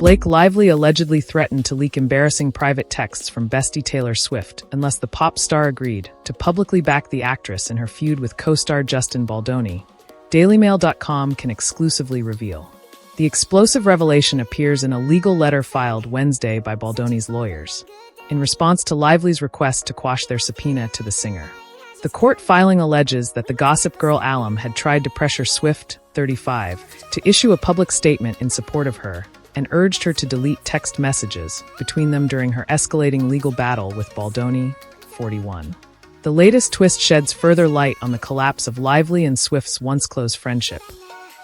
Blake Lively allegedly threatened to leak embarrassing private texts from bestie Taylor Swift unless the pop star agreed to publicly back the actress in her feud with co-star Justin Baldoni. DailyMail.com can exclusively reveal. The explosive revelation appears in a legal letter filed Wednesday by Baldoni's lawyers, in response to Lively's request to quash their subpoena to the singer. The court filing alleges that the Gossip Girl alum had tried to pressure Swift, 35, to issue a public statement in support of her, and urged her to delete text messages between them during her escalating legal battle with Baldoni, 41. The latest twist sheds further light on the collapse of Lively and Swift's once-close friendship,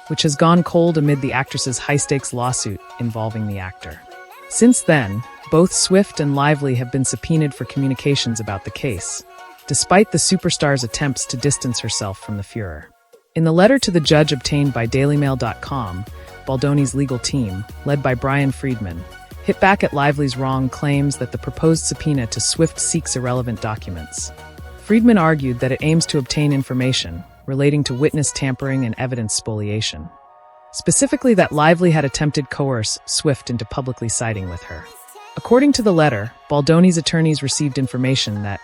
which has gone cold amid the actress's high-stakes lawsuit involving the actor. Since then, both Swift and Lively have been subpoenaed for communications about the case, despite the superstar's attempts to distance herself from the furor. In the letter to the judge obtained by DailyMail.com, Baldoni's legal team, led by Brian Friedman, hit back at Lively's wrong claims that the proposed subpoena to Swift seeks irrelevant documents. Friedman argued that it aims to obtain information relating to witness tampering and evidence spoliation. Specifically that Lively had attempted coerce Swift into publicly siding with her. According to the letter, Baldoni's attorneys received information that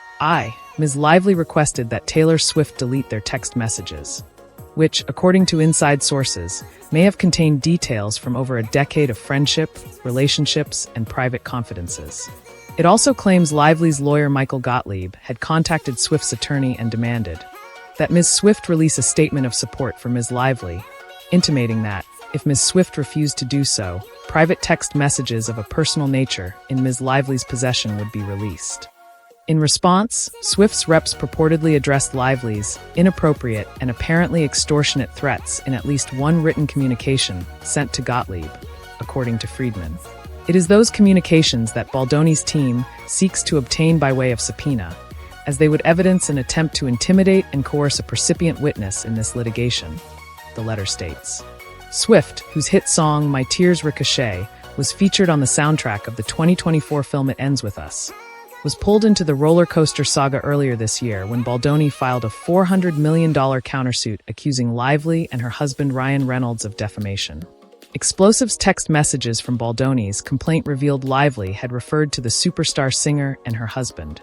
Ms. Lively requested that Taylor Swift delete their text messages, which, according to inside sources, may have contained details from over a decade of friendship, relationships, and private confidences. It also claims Lively's lawyer Michael Gottlieb had contacted Swift's attorney and demanded that Ms. Swift release a statement of support for Ms. Lively, intimating that, if Ms. Swift refused to do so, private text messages of a personal nature in Ms. Lively's possession would be released. In response, Swift's reps purportedly addressed Lively's inappropriate and apparently extortionate threats in at least one written communication sent to Gottlieb, according to Friedman. It is those communications that Baldoni's team seeks to obtain by way of subpoena, as they would evidence an attempt to intimidate and coerce a percipient witness in this litigation, the letter states. Swift, whose hit song My Tears Ricochet was featured on the soundtrack of the 2024 film It Ends With Us, was pulled into the roller coaster saga earlier this year when Baldoni filed a $400 million countersuit accusing Lively and her husband Ryan Reynolds of defamation. Explosives text messages from Baldoni's complaint revealed Lively had referred to the superstar singer and her husband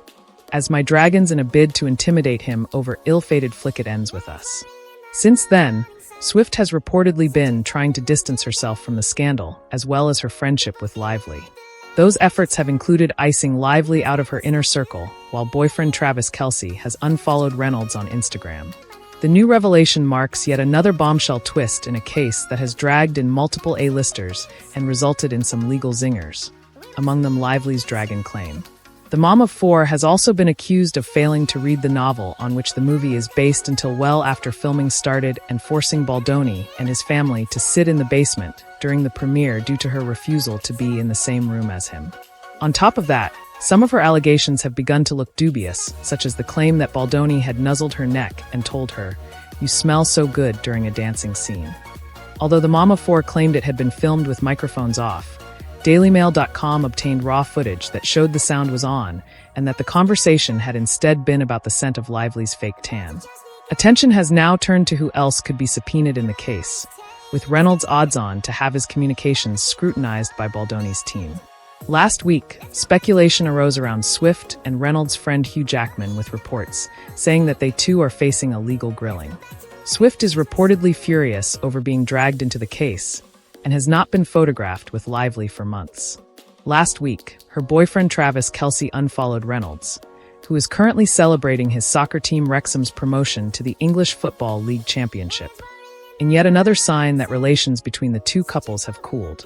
as my dragons in a bid to intimidate him over ill-fated flick It Ends With Us. Since then, Swift has reportedly been trying to distance herself from the scandal, as well as her friendship with Lively. Those efforts have included icing Lively out of her inner circle, while boyfriend Travis Kelce has unfollowed Reynolds on Instagram. The new revelation marks yet another bombshell twist in a case that has dragged in multiple A-listers and resulted in some legal zingers, among them Lively's dragon claim. The mom of four has also been accused of failing to read the novel on which the movie is based until well after filming started and forcing Baldoni and his family to sit in the basement during the premiere due to her refusal to be in the same room as him. On top of that, some of her allegations have begun to look dubious, such as the claim that Baldoni had nuzzled her neck and told her, "You smell so good," during a dancing scene. Although the mom of four claimed it had been filmed with microphones off, DailyMail.com obtained raw footage that showed the sound was on and that the conversation had instead been about the scent of Lively's fake tan. Attention has now turned to who else could be subpoenaed in the case, with Reynolds odds-on to have his communications scrutinized by Baldoni's team. Last week, speculation arose around Swift and Reynolds' friend Hugh Jackman with reports saying that they too are facing a legal grilling. Swift is reportedly furious over being dragged into the case and has not been photographed with Lively for months. Last week, her boyfriend Travis Kelce unfollowed Reynolds, who is currently celebrating his soccer team Wrexham's promotion to the English Football League Championship, in yet another sign that relations between the two couples have cooled.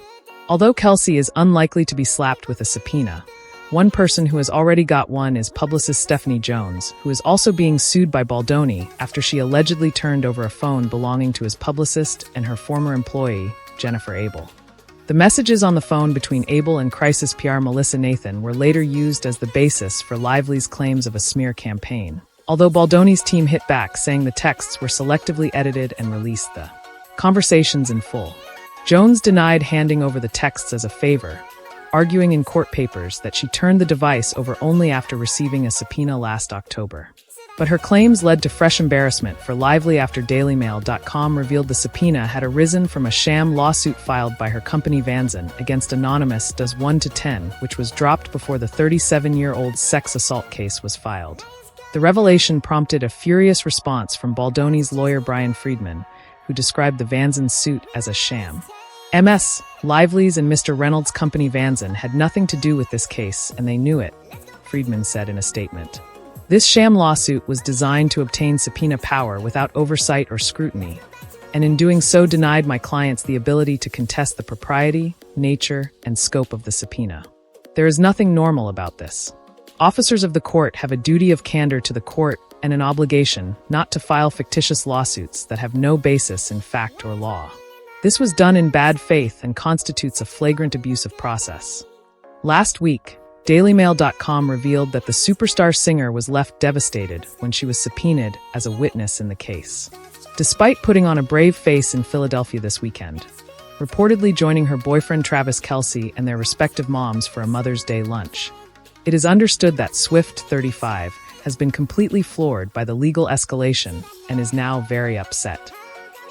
Although Kelce is unlikely to be slapped with a subpoena, one person who has already got one is publicist Stephanie Jones, who is also being sued by Baldoni after she allegedly turned over a phone belonging to his publicist and her former employee, Jennifer Abel. The messages on the phone between Abel and crisis PR Melissa Nathan were later used as the basis for Lively's claims of a smear campaign, although Baldoni's team hit back, saying the texts were selectively edited and released the conversations in full. Jones denied handing over the texts as a favor, arguing in court papers that she turned the device over only after receiving a subpoena last October. But her claims led to fresh embarrassment for Lively after DailyMail.com revealed the subpoena had arisen from a sham lawsuit filed by her company Vanzon against Anonymous Does 1 to 10, which was dropped before the 37-year-old's sex assault case was filed. The revelation prompted a furious response from Baldoni's lawyer Brian Friedman, who described the Vanzon suit as a sham. MS, Lively's and Mr. Reynolds' company Vanzon had nothing to do with this case, and they knew it, Friedman said in a statement. This sham lawsuit was designed to obtain subpoena power without oversight or scrutiny, and in doing so denied my clients the ability to contest the propriety, nature, and scope of the subpoena. There is nothing normal about this. Officers of the court have a duty of candor to the court and an obligation not to file fictitious lawsuits that have no basis in fact or law. This was done in bad faith and constitutes a flagrant abuse of process. Last week, DailyMail.com revealed that the superstar singer was left devastated when she was subpoenaed as a witness in the case. Despite putting on a brave face in Philadelphia this weekend, reportedly joining her boyfriend Travis Kelce and their respective moms for a Mother's Day lunch, it is understood that Swift, 35, has been completely floored by the legal escalation and is now very upset.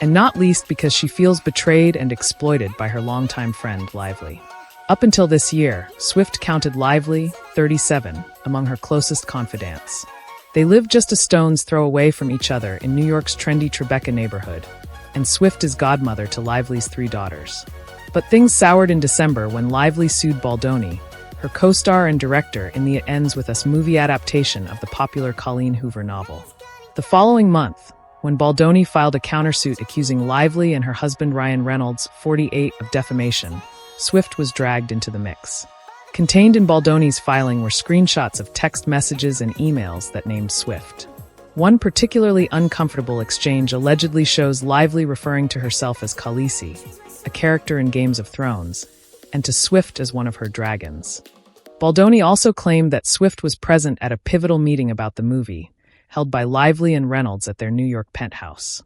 And not least because she feels betrayed and exploited by her longtime friend, Lively. Up until this year, Swift counted Lively, 37, among her closest confidants. They lived just a stone's throw away from each other in New York's trendy Tribeca neighborhood, and Swift is godmother to Lively's 3 daughters. But things soured in December when Lively sued Baldoni, her co-star and director in the It Ends With Us movie adaptation of the popular Colleen Hoover novel. The following month, when Baldoni filed a countersuit accusing Lively and her husband Ryan Reynolds, 48, of defamation, Swift was dragged into the mix. Contained in Baldoni's filing were screenshots of text messages and emails that named Swift. One particularly uncomfortable exchange allegedly shows Lively referring to herself as Khaleesi, a character in Games of Thrones, and to Swift as one of her dragons. Baldoni also claimed that Swift was present at a pivotal meeting about the movie, held by Lively and Reynolds at their New York penthouse.